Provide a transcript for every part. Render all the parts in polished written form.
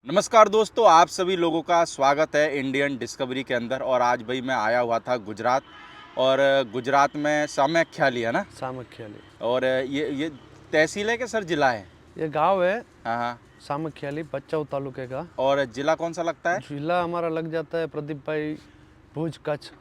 नमस्कार दोस्तों, आप सभी लोगों का स्वागत है इंडियन डिस्कवरी के अंदर। और आज भाई मैं आया हुआ था गुजरात। और गुजरात में सामख्याली है ना। सामख्याली और ये तहसील है कि सर जिला है? ये गांव है। हाँ हाँ। सामख्याली बच्चाऊ तालुके का। और जिला कौन सा लगता है? जिला हमारा लग जाता है प्रदीप भाई, भुज, कच्छ।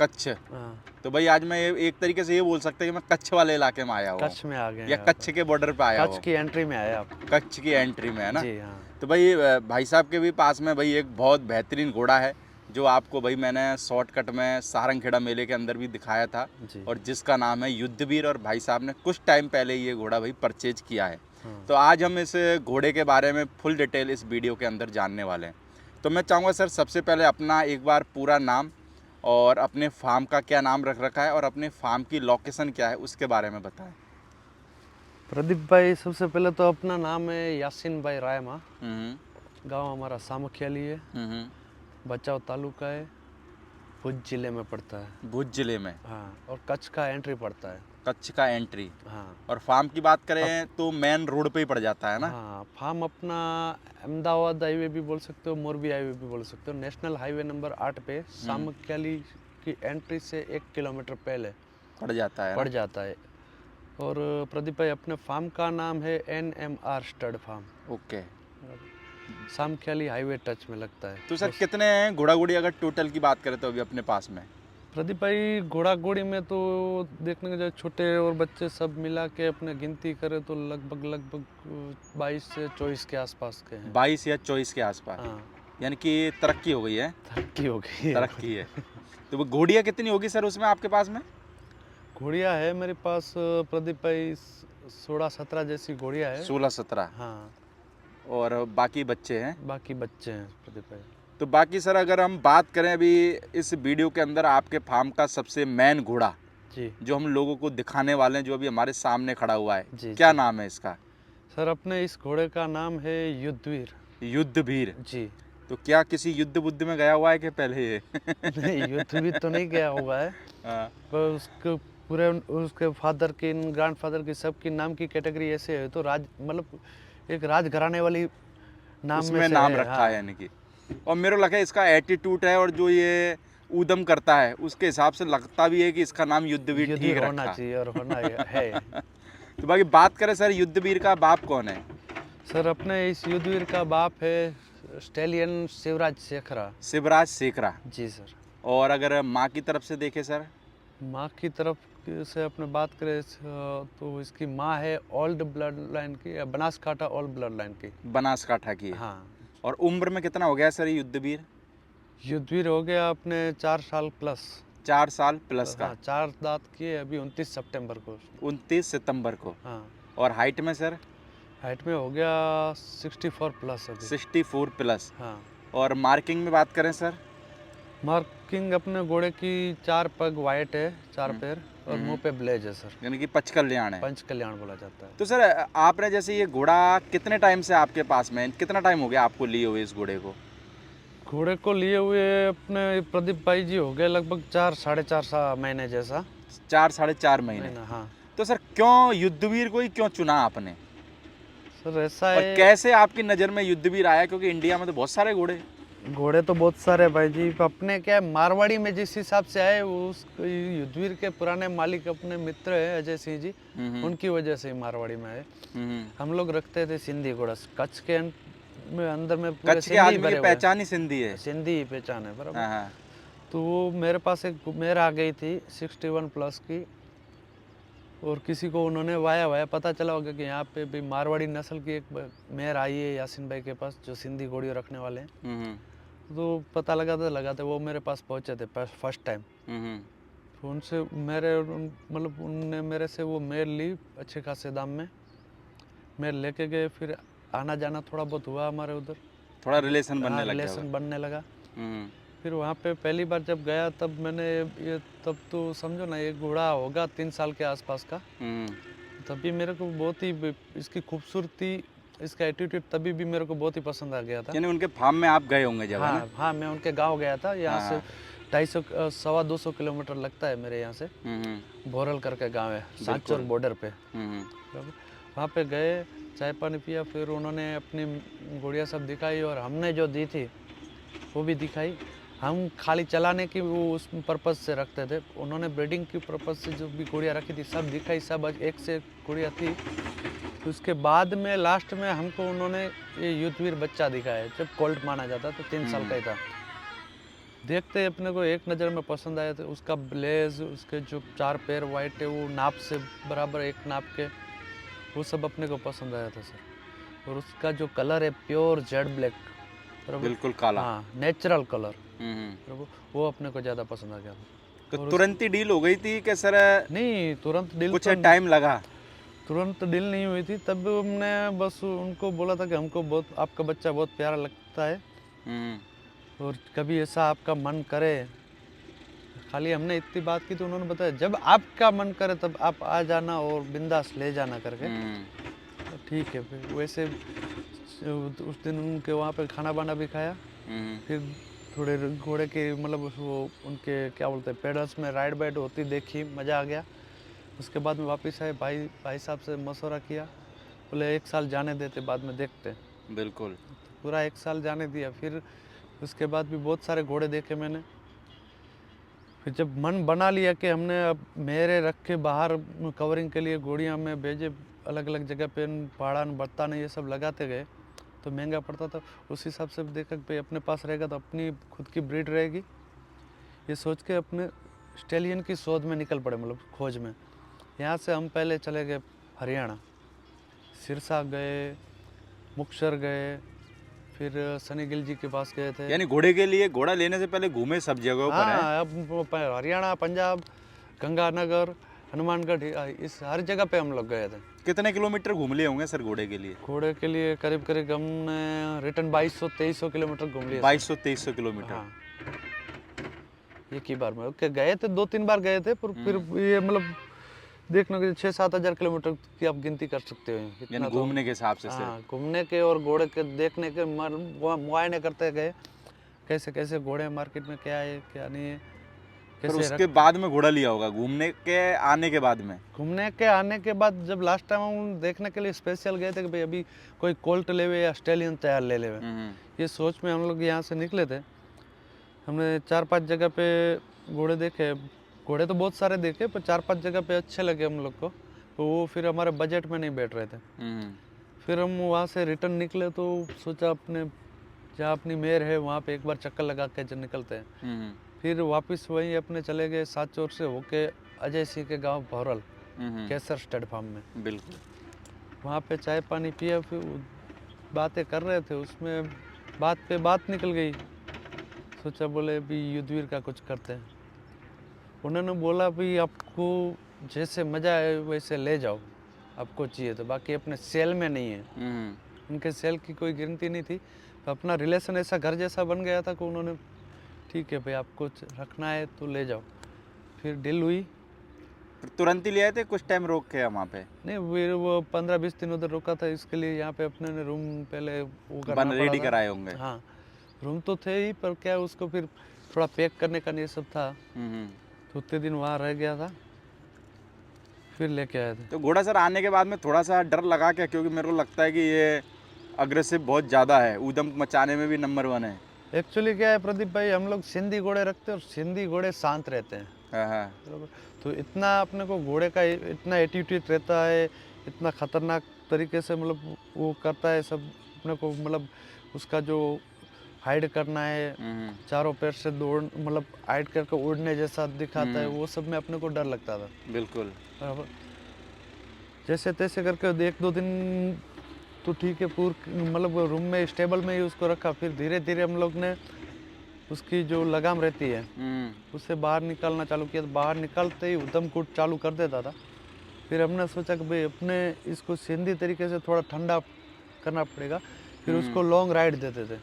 कच्छ। हाँ, तो भाई आज मैं एक तरीके से ये बोल सकते हैं कि मैं कच्छ वाले इलाके में आया हुआ हूँ, कच्छ में आ गए या हैं कच्छ के बॉर्डर पे आया हुआ कच्छ हूँ। की एंट्री में आए आप। कच्छ की एंट्री में है ना। जी हाँ। तो भाई भाई साहब के भी पास में भाई एक बहुत बेहतरीन घोड़ा है, जो आपको भाई मैंने शॉर्टकट में सारंगखेड़ा मेले के अंदर भी दिखाया था, जी और जिसका नाम है युद्धवीर। और भाई साहब ने कुछ टाइम पहले ये घोड़ा भाई परचेज किया है। हाँ। तो आज हम इस घोड़े के बारे में फुल डिटेल इस वीडियो के अंदर जानने वाले हैं। तो मैं चाहूँगा सर सबसे पहले अपना एक बार पूरा नाम और अपने फार्म का क्या नाम रख रखा है और अपने फार्म की लोकेशन क्या है उसके बारे में बताएं। प्रदीप भाई, सबसे पहले तो अपना नाम है यासीन भाई रायमा। हम्म गांव हमारा सामख्याली है, हम्म। बचाऊ तालुका है, भुज जिले में पड़ता है। भुज जिले में। हाँ, और कच्छ का एंट्री पड़ता है। कच्छ का एंट्री। हाँ। और फार्म की बात करें तो मेन रोड पे ही पड़ जाता है ना। हाँ, फार्म अपना अहमदाबाद हाईवे भी बोल सकते हो, मोरबी हाईवे भी बोल सकते हो। नेशनल हाईवे नंबर 8 पे सामख्याली की एंट्री से 1 किलोमीटर पहले पड़ जाता है पड़ ना? जाता है। और प्रदीप भाई, अपने फार्म का नाम है NMR stud farm. Okay. Samakhiali highway touch में लगता है। तो सर कितने हैं घोड़ा घोड़ी अगर टोटल की बात करें तो अभी अपने पास में? प्रदीप भाई, घोड़ा घोड़ी में तो देखने के जो छोटे और बच्चे सब मिला के अपने गिनती करें तो लगभग 22 से 24 के आसपास के हैं। 22 या 24 के आसपास। हाँ, यानी कि तरक्की हो गई है। तरक्की हो गई है। तरक्की है। तो वो घोड़ियाँ कितनी होगी सर उसमें आपके पास में? घोड़िया है मेरे पास प्रदीप भाई, 16-17 जैसी घोड़िया है। 16-17। हाँ, और बाकी बच्चे हैं। बाकी बच्चे हैं प्रदीप भाई। तो बाकी सर अगर हम बात करें अभी इस वीडियो के अंदर आपके फार्म का सबसे मेन घोड़ा जी जो हम लोगों को दिखाने वाले हैं, जो अभी हमारे सामने खड़ा हुआ है, जी क्या जी। नाम है इसका? सर, अपने इस घोड़े का नाम है युद्धवीर। युद्धवीर। जी। तो क्या किसी युद्ध बुद्ध में गया हुआ है कि पहले ये? नहीं, युद्धवीर तो नहीं गया हुआ है, हाँ, पर उसके पूरे उसके फादर की, ग्रैंडफादर की, सबकी नाम की कैटेगरी ऐसे है तो राज, मतलब एक राजघराने वाली नाम में उसमें से नाम है। रखा हाँ। है यानी कि। और मेरे को लगा है इसका एटीट्यूड है और जो ये ऊधम करता है उसके हिसाब से लगता भी है कि इसका नाम युद्धवीर युद्धवीर ठीक होना रखा। चाहिए और होना है। तो बाकी बात करें सर युद्धवीर का बाप कौन है? सर, अपने इस युद्धवीर का बाप है स्टेलियन शिवराज शेखरा। शिवराज शेखरा। जी सर। और अगर माँ की तरफ से देखें सर? माँ की तरफ से अपने बात करें तो इसकी माँ है ओल्ड ब्लड लाइन की, या बनासकाठा ओल्ड ब्लड लाइन की। बनासकाठा की है। हाँ। और उम्र में कितना हो गया सर ये युद्धवीर? युद्धवीर हो गया अपने 4 साल प्लस। 4 साल प्लस का। हाँ, 4 दांत किए अभी 29 सितंबर को। 29 सितंबर को। हाँ। और हाइट में सर? हाइट में हो गया 64 प्लस अभी। 64 प्लस। हाँ। और मार्किंग में बात करें सर? मार्किंग अपने घोड़े की 4 पग वाइट है, 4 पैर, और मुंह पे ब्लेज है सर। यानी कि पंच कल्याण है। पंच कल्याण बोला जाता है। तो सर आपने जैसे ये घोड़ा कितने टाइम से आपके पास में, कितना टाइम हो गया आपको लिए हुए इस घोड़े को? घोड़े को लिए हुए अपने प्रदीप भाई जी हो गए लगभग 4-4.5 महीने जैसा। 4 साढ़े 4 महीने। महीना, हाँ। तो सर क्यों युद्धवीर को ही क्यों चुना आपने? सर, ऐसा और है, कैसे आपकी नज़र में युद्धवीर आया? क्योंकि इंडिया में तो बहुत सारे घोड़े। घोड़े तो बहुत सारे भाई जी। अपने क्या है, मारवाड़ी में जिस हिसाब से आए, उस युद्धवीर के पुराने मालिक अपने मित्र है अजय सिंह जी, उनकी वजह से ही मारवाड़ी में आए। हम लोग रखते थे सिंधी घोड़ा। कच्छ के में अंदर में पूरे कच्छ के सिंधी आदमी भरे की हुए हैं। पहचान ही सिंधी है। सिंधी ही पहचान है बराबर। हाँ हाँ। तो वो मेरे पास एक मेयर आ गई थी 61 प्लस की, और किसी को उन्होंने वाया पता चला होगा कि यहाँ पे भी मारवाड़ी नस्ल की एक मेयर आई है यासीन भाई के पास, जो सिंधी घोड़ियों रखने वाले हैं। तो पता लगाते वो मेरे पास पहुँचे थे फर्स्ट टाइम। तो उनसे मतलब उनने मेरे से वो मेयर ली अच्छे खासे दाम में। मेयर लेके गए, फिर आना जाना थोड़ा बहुत हुआ हमारे उधर। थोड़ा रिलेशन बनने हाँ, लग गया रिलेशन बनने लगा। होगा। फिर वहाँ पे पहली बार जब गया तब मैंने ये, तब तो समझो ना, ये घोड़ा होगा 3 साल के आसपास का। तभी मेरे को बहुत ही इसकी खूबसूरती, इसका एटीट्यूड तभी भी मेरे को बहुत ही पसंद आ गया था। यानी उनके फार्म में आप गए होंगे जब, है ना? हाँ हाँ, मैं उनके गांव गया था। यहाँ से 250 किलोमीटर लगता है मेरे यहाँ से। बोरल करके गांव है, सांचौर बॉर्डर पे। वहाँ पे गए, चाय पानी पिया, फिर उन्होंने अपनी गुड़िया सब दिखाई और हमने जो दी थी वो भी दिखाई। हम खाली चलाने की वो उस पर्पज़ से रखते थे, उन्होंने ब्रीडिंग की पर्पज़ से जो भी गुड़िया रखी थी सब दिखाई, सब एक से एक गुड़िया थी। तो उसके बाद में लास्ट में हमको उन्होंने ये युद्धवीर बच्चा दिखाया, जब कोल्ट माना जाता तो 3 साल का ही था। देखते ही अपने को एक नज़र में पसंद आया था, उसका ब्लेज, उसके जो 4 पैर वाइट है वो नाप से बराबर एक नाप के, वो सब अपने को पसंद आया था सर। और उसका जो कलर है प्योर जेड ब्लैक, बिल्कुल काला। हाँ नेचुरल कलर, हम्म। वो अपने को ज़्यादा पसंद आ गया था। तो तुरंत ही डील हो गई थी कि सर नहीं, तुरंत डील कुछ तो टाइम लगा? तुरंत डील नहीं हुई थी, तब हमने बस उनको बोला था कि हमको बहुत आपका बच्चा बहुत प्यारा लगता है और कभी ऐसा आपका मन करे, खाली हमने इतनी बात की तो उन्होंने बताया जब आपका मन करे तब आप आ जाना और बिंदास ले जाना करके। तो ठीक है, फिर वैसे उस दिन उनके वहाँ पे खाना बाना भी खाया, फिर थोड़े घोड़े के मतलब वो उनके क्या बोलते हैं पेडल्स में राइड बाइड होती देखी, मज़ा आ गया। उसके बाद में वापस आए, भाई साहब से मशवरा किया, बोले 1 साल जाने देते, बाद में देखते। बिल्कुल। पूरा 1 साल जाने दिया, फिर उसके बाद भी बहुत सारे घोड़े देखे मैंने। फिर जब मन बना लिया कि हमने अब मेरे रख के बाहर कवरिंग के लिए घोड़ियाँ में भेजे, अलग अलग जगह पे पहाड़ा बर्तान ये सब लगाते गए तो महंगा पड़ता था। उस हिसाब से देखा कि भाई अपने पास रहेगा तो अपनी खुद की ब्रीड रहेगी, ये सोच के अपने स्टेलियन की शोध में निकल पड़े, मतलब खोज में। यहाँ से हम पहले चले गए हरियाणा, सिरसा गए, मुक्तसर गए, फिर सनी गिल जी के पास गए थे। यानी घोड़े के लिए घोड़ा लेने से पहले घूमे सब जगहों पर हैं? हाँ, अब वो हरियाणा, पंजाब, गंगानगर, हनुमानगढ़, इस हर जगह पे हम लोग गए थे। कितने किलोमीटर घूम लिए होंगे सर घोड़े के लिए? घोड़े के लिए करीब करीब हमने रिटर्न 2200-2300 किलोमीटर घूम लिया। 2200-2300 किलोमीटर। हाँ, एक ही बार में ओके गए थे, 2-3 बार गए थे, पर फिर ये मतलब देखने के 6-7 हज़ार किलोमीटर की आप गिनती कर सकते हो इतना यानी तो। घूमने के हिसाब से सिर्फ? हाँ, घूमने के और घोड़े के देखने के मुआयने करते गए, कैसे कैसे घोड़े मार्केट में क्या है क्या नहीं है, फिर कैसे उसके बाद में घोड़ा लिया होगा घूमने के आने के बाद में? घूमने के आने के बाद जब लास्ट टाइम हम देखने के लिए स्पेशल गए थे कि भाई अभी कोई कोल्ट लेवे या स्टेलियन तैयार ले लेवे, ये सोच में हम लोग यहाँ से निकले थे। हमने 4-5 जगह पे घोड़े देखे, घोड़े तो बहुत सारे देखे पर 4-5 जगह पे अच्छे लगे हम लोग को, तो वो फिर हमारे बजट में नहीं बैठ रहे थे। फिर हम वहाँ से रिटर्न निकले तो सोचा अपने जहाँ अपनी मेयर है वहाँ पे एक बार चक्कर लगा के निकलते हैं। फिर वापस वहीं अपने चले गए सातचौर से होके अजय सिंह के गांव भौरल, केसर स्टड फार्म में। बिल्कुल। वहाँ पे चाय पानी पिया, फिर बातें कर रहे थे, उसमें बात पे बात निकल गई। सोचा बोले भी युद्धवीर का कुछ करते हैं। उन्होंने बोला भी आपको जैसे मज़ा है वैसे ले जाओ, आपको चाहिए तो, बाकी अपने सेल में नहीं है। उनके सेल की कोई गिनती नहीं थी, तो अपना रिलेशन ऐसा घर जैसा बन गया था कि उन्होंने ठीक है भाई आपको रखना है तो ले जाओ। फिर डील हुई। तुरंत ही ले आए थे कुछ टाइम रोक के वहाँ पे? नहीं, फिर वो 15-20 दिन उधर रुका था, इसके लिए यहाँ पे अपने ने रूम पहले वो करना पड़ा रेडी था। कराए होंगे? हाँ, रूम तो थे ही, पर क्या उसको फिर थोड़ा पैक करने का ये सब था, तो उतने दिन वहाँ रह गया था, फिर लेके आए थे। तो घोड़ा सर आने के बाद में थोड़ा सा डर लगा क्या? क्योंकि मेरे को लगता है कि ये अग्रेसिव बहुत ज़्यादा है, ऊधम मचाने में भी नंबर 1 है। एक्चुअली क्या है प्रदीप भाई, हम लोग सिंधी घोड़े रखते हैं और सिंधी घोड़े शांत रहते हैं, बराबर। तो इतना अपने को घोड़े का इतना एटीट्यूड रहता है, इतना खतरनाक तरीके से मतलब वो करता है सब अपने को, मतलब उसका जो हाइड करना है, चारों पैर से दौड़ मतलब हाइड करके उड़ने जैसा दिखाता है, वो सब में अपने को डर लगता था। बिल्कुल। बराबर। जैसे तैसे करके 1-2 दिन तो ठीक है, मतलब रूम में स्टेबल में ही उसको रखा। फिर धीरे धीरे हम लोग ने उसकी जो लगाम रहती है उससे बाहर निकालना चालू किया, तो बाहर निकलते ही उधम कूट चालू कर देता था। फिर हमने सोचा कि भाई अपने इसको सिंधी तरीके से थोड़ा ठंडा करना पड़ेगा, फिर उसको लॉन्ग राइड देते थे।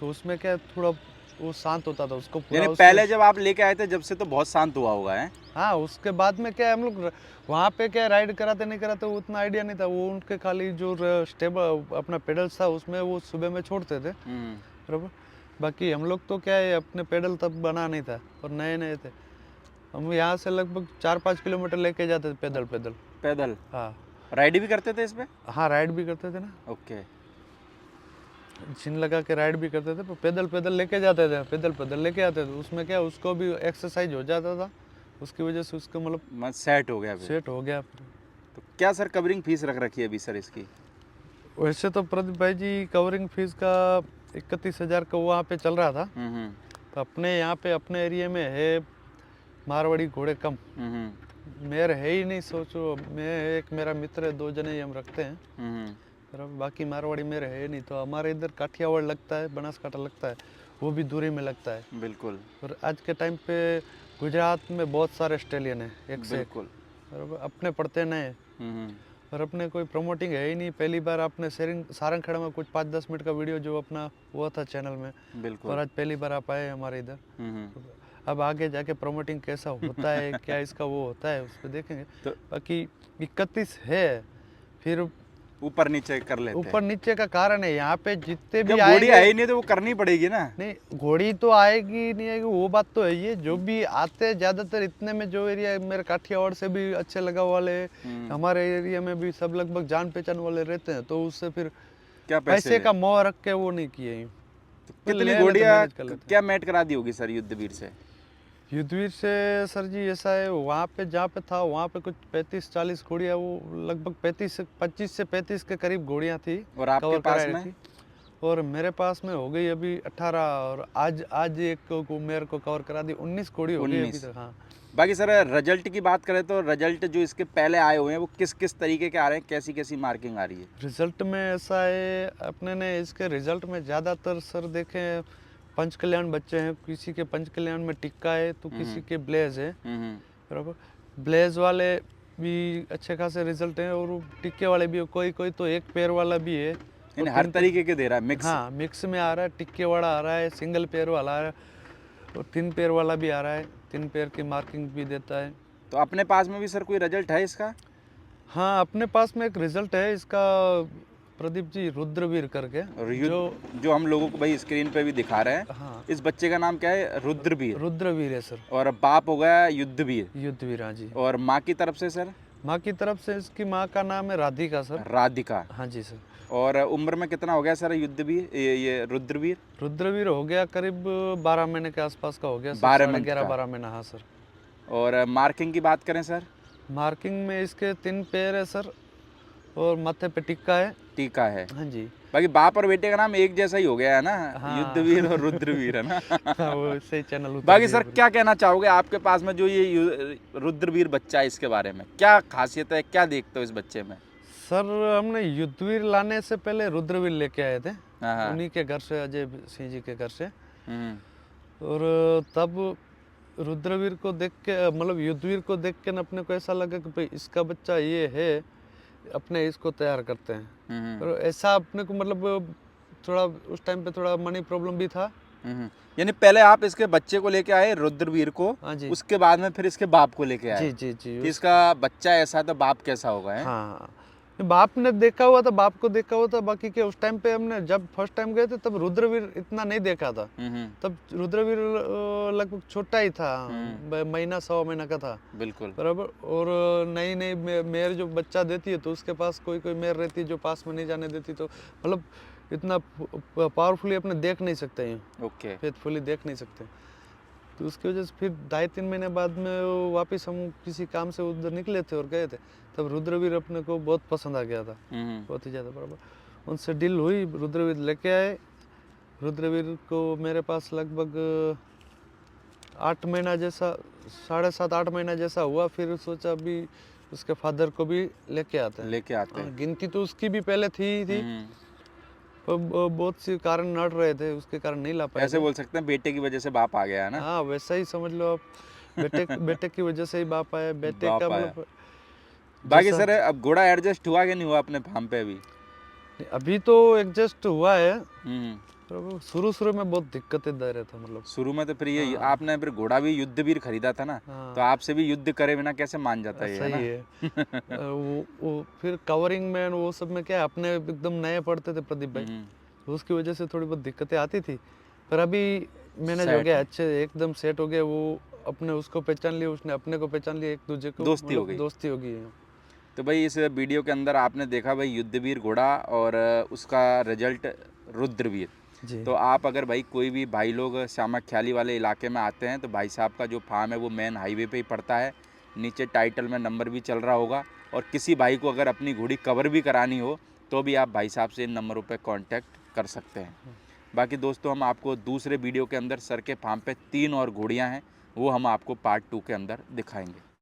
तो उसमें क्या थोड़ा वो शांत होता था, उसको पूरा पहले जब आप लेके आए थे जब से तो बहुत शांत हुआ होगा है? हाँ, उसके बाद में क्या हम लोग वहाँ पे क्या राइड कराते नहीं कराते वो उतना आइडिया नहीं था, वो उनके खाली जो स्टेबल अपना पेडल्स था उसमें वो सुबह में छोड़ते थे, बराबर। बाकी हम लोग तो क्या है अपने पेडल तब बना नहीं था और नए नए थे, हम यहाँ से लगभग 4-5 किलोमीटर लेके जाते थे पैदल। पैदल? हाँ, राइड भी करते थे इस पे? हाँ राइड भी करते थे ना, ओके। जिन लगा के राइड भी करते थे, पर पैदल पैदल लेके जाते थे, पैदल पैदल लेके आते थे। उसमें क्या उसको भी एक्सरसाइज हो जाता था, उसकी वजह से उसका मतलब मत सेट हो गया फिर। सेट हो गया। तो क्या सर कवरिंग फीस रख रखी है अभी सर इसकी? वैसे तो प्रदीप भाई जी कवरिंग फीस का 31,000 का वहाँ पे चल रहा था। हम्म। तो अपने यहाँ पे अपने एरिया में है मारवाड़ी घोड़े कम, मेरे है ही नहीं। सोचो मैं एक मेरा मित्र है, 2 जने ही हम रखते हैं, बराबर। बाकी मारवाड़ी मेरे है नहीं। तो हमारे इधर काठियावाड़ लगता है, बनासकाठा लगता है, वो भी दूरी में लगता है। बिल्कुल और आज के टाइम पे गुजरात में बहुत सारे स्टेलियन है, एक से एक, बिल्कुल। बराबर। अपने पड़ते नए, हम्म। और अपने कोई प्रमोटिंग है ही नहीं। पहली बार आपने सारंगखेड़ा में कुछ 5-10 मिनट का वीडियो जो अपना हुआ था चैनल में, और बिल्कुल। आज पहली बार आप आए हमारे इधर। हम्म। अब आगे जाके प्रमोटिंग कैसा होता है, क्या इसका वो होता है, उस पर देखेंगे। तो बाकी 31 है, फिर ऊपर नीचे कर लेते ऊपर हैं। नीचे का कारण है यहाँ पे जितने भी जब घोड़ी आएंगे। आई नहीं तो वो करनी पड़ेगी ना। नहीं घोड़ी तो आएगी नहीं आएगी वो बात तो है। ये जो भी आते हैं ज्यादातर इतने में जो एरिया मेरे काठियावाड़ से भी अच्छे लगाव वाले, हमारे एरिया में भी सब लगभग जान पहचान वाले रहते हैं, तो उससे फिर क्या पैसे का मोह रख के वो नहीं किए। तो कितनी घोड़ियाँ क्या मैट करा दी होगी सर युद्धवीर से? युद्धवीर से सर जी ऐसा है, वहाँ पे जहाँ पे था वहाँ पे कुछ 35-40 घोड़ियाँ, वो लगभग 25 से 35 के करीब घोड़ियाँ थी। और आपके पास में? और मेरे पास में हो गई अभी 18, और आज एक को मेरे को कवर करा दी, 19 घोड़ी हो गई अभी तक। हाँ बाकी सर रिजल्ट की बात करें तो रिजल्ट जो इसके पहले आए हुए हैं वो किस किस तरीके के आ रहे हैं, कैसी कैसी मार्किंग आ रही है? रिजल्ट में ऐसा है, अपने ने इसके रिजल्ट में ज़्यादातर सर देखें पंच कल्याण बच्चे हैं। किसी के पंच कल्याण में टिक्का है, तो किसी के ब्लेज है, बराबर। ब्लेज वाले भी अच्छे खासे रिजल्ट हैं, और टिक्के वाले भी, कोई कोई तो एक पैर वाला भी है। यानी हर तरीके के दे रहा है मिक्स? हाँ मिक्स में आ रहा है, टिक्के वाला आ रहा है, सिंगल पैर वाला आ रहा है, और 3 पैर वाला भी आ रहा है, 3 पैर की मार्किंग भी देता है। तो अपने पास में भी सर कोई रिजल्ट है इसका? हाँ अपने पास में एक रिजल्ट है इसका प्रदीप जी, रुद्रवीर करके, जो हम लोगों को भाई स्क्रीन पे भी दिखा रहे हैं। हाँ इस बच्चे का नाम क्या है? रुद्रवीर। रुद्रवीर है सर। और बाप हो गया युद्धवीर। युद्धवीर, हाँ जी। और माँ की तरफ से सर? माँ की तरफ से इसकी माँ का नाम है राधिका सर। राधिका। हाँ जी सर। और उम्र में कितना हो गया सर युद्धवीर, ये रुद्रवीर? रुद्रवीर हो गया करीब 12 महीने के आसपास का हो गया, 11-12 महीना। हाँ सर। और मार्किंग की बात करें सर? मार्किंग में इसके 3 पैर है सर, और माथे पे टिक्का है। टीका है। हाँ जी। बाकी बाप और बेटे का नाम एक जैसा ही हो गया है ना? हाँ। युद्धवीर और रुद्रवीर है ना? वो सही चैनल। बाकी सर क्या कहना चाहोगे आपके पास में जो ये रुद्रवीर बच्चा है, इसके बारे में क्या खासियत है, क्या देखते हो इस बच्चे में? सर हमने युद्धवीर लाने से पहले रुद्रवीर लेके आए थे, हाँ। उन्हीं के घर से, अजय सिंह जी के घर से। हम्म। और तब रुद्रवीर को देख के, मतलब युद्धवीर को देख के अपने को ऐसा लगा कि भाई इसका बच्चा ये है, अपने इसको तैयार करते हैं। और ऐसा अपने को मतलब थोड़ा उस टाइम पे थोड़ा मनी प्रॉब्लम भी था। यानी पहले आप इसके बच्चे को लेके आए रुद्रवीर को, हाँ जी। उसके बाद में फिर इसके बाप को लेके आए। जी जी जी। कि इसका बच्चा ऐसा तो बाप कैसा होगा है? हाँ बाप ने देखा हुआ था, बाप को देखा हुआ था। बाकी के उस टाइम पे हमने जब फर्स्ट टाइम गए थे तब रुद्रवीर इतना नहीं देखा था। तब रुद्रवीर लगभग छोटा ही था, महीना 1.25 महीना का था। बिल्कुल बराबर। और नई नई मेयर जो बच्चा देती है, तो उसके पास कोई कोई मेयर रहती है जो पास में नहीं जाने देती, तो मतलब इतना पावरफुली अपने देख नहीं सकते हैं। ओके। फेथफुली देख नहीं सकते। तो उसकी वजह से फिर 2.5-3 महीने बाद में वापस हम किसी काम से उधर निकले थे और गए थे, तब रुद्रवीर अपने को बहुत पसंद आ गया था, बहुत ही ज़्यादा। बराबर उनसे डील हुई, रुद्रवीर लेके आए। रुद्रवीर को मेरे पास लगभग 8 महीना जैसा, 7.5-8 महीना जैसा हुआ। फिर सोचा अभी उसके फादर को भी लेके आते हैं। गिनती तो उसकी भी पहले थी बहुत सी कारण नड़ रहे थे, उसके कारण नहीं ला पाए। ऐसे बोल सकते हैं बेटे की वजह से बाप आ गया है ना? हाँ वैसा ही समझ लो आप। बेटे की वजह से ही बाप आया, बेटे का मतलब। बाकी सर अब घोड़ा एडजस्ट हुआ कि नहीं हुआ अपने फार्म पे? अभी तो एडजस्ट हुआ है। शुरू में बहुत दिक्कतें दे रहे थे, मतलब शुरू में तो फिर ये आपने फिर घोड़ा भी युद्धवीर खरीदा था ना, तो आपसे भी युद्ध करे बिना कैसे मान जाता है? सही है। वो फिर कवरिंग में वो सब में क्या अपने एकदम नए पढ़ते थे प्रदीप भाई, तो उसकी वजह से थोड़ी बहुत दिक्कतें आती थी। पर अभी मैनेज हो गया, अच्छे एकदम सेट हो गया। वो अपने उसको पहचान लिया, उसने अपने को पहचान लिया, एक दूसरे को दोस्ती हो गई है। तो भाई इस वीडियो के अंदर आपने देखा भाई युद्धवीर घोड़ा और उसका रिजल्ट रुद्रवीर। जी। तो आप अगर भाई कोई भी भाई लोग श्यामा ख्याली वाले इलाके में आते हैं तो भाई साहब का जो फार्म है वो मेन हाईवे पे ही पड़ता है, नीचे टाइटल में नंबर भी चल रहा होगा। और किसी भाई को अगर अपनी घोड़ी कवर भी करानी हो तो भी आप भाई साहब से इन नंबरों पे कांटेक्ट कर सकते हैं। बाकी दोस्तों हम आपको दूसरे वीडियो के अंदर सर के फार्म पे 3 और घोड़ियाँ हैं, वो हम आपको पार्ट 2 के अंदर दिखाएंगे।